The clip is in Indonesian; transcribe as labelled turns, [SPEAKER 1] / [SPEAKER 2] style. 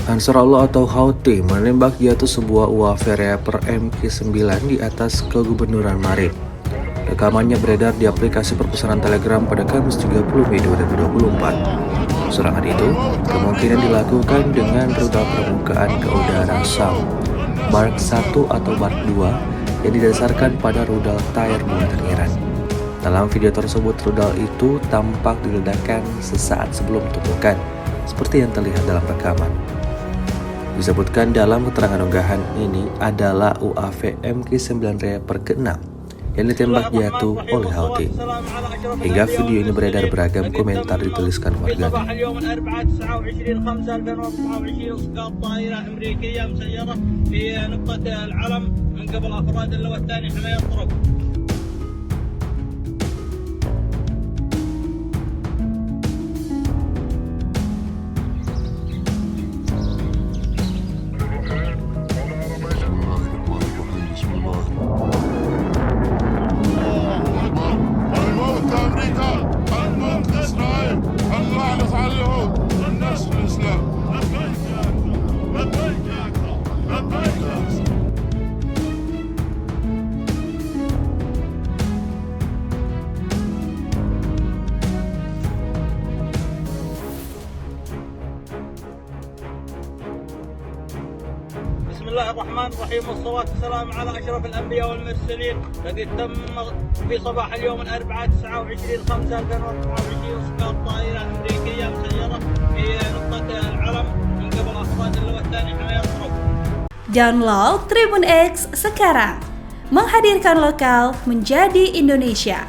[SPEAKER 1] Ansarullah atau Houthi menembak jatuh sebuah UAV Reaper MQ-9 di atas kegubernuran Marib. Rekamannya beredar di aplikasi perpesanan Telegram pada Kamis 30 Mei 2024. Serangan itu kemungkinan dilakukan dengan rudal permukaan ke udara SAM Mark 1 atau Mark 2 yang didasarkan pada rudal Tyr buatan Iran. Dalam video tersebut, rudal itu tampak diledakkan sesaat sebelum ditemukan, seperti yang terlihat dalam rekaman. Disebutkan dalam keterangan unggahan ini adalah UAV MQ-9 Reaper ke-6 yang ditembak jatuh oleh Houthi. Hingga video ini beredar, beragam komentar dituliskan warga.
[SPEAKER 2] Bismillahirrahmanirrahim. Wassalatu wassalamu ala asyrafil anbiya wal mursalin. الذي تم في صباح اليوم الأربعاء 29/5/2024 إسقاط طائرة أمريكية مسيرة في نقطة العلم من قبل أفراد اللواء الثاني حماية الطرق.
[SPEAKER 3] Download Tribun X sekarang, menghadirkan lokal menjadi Indonesia.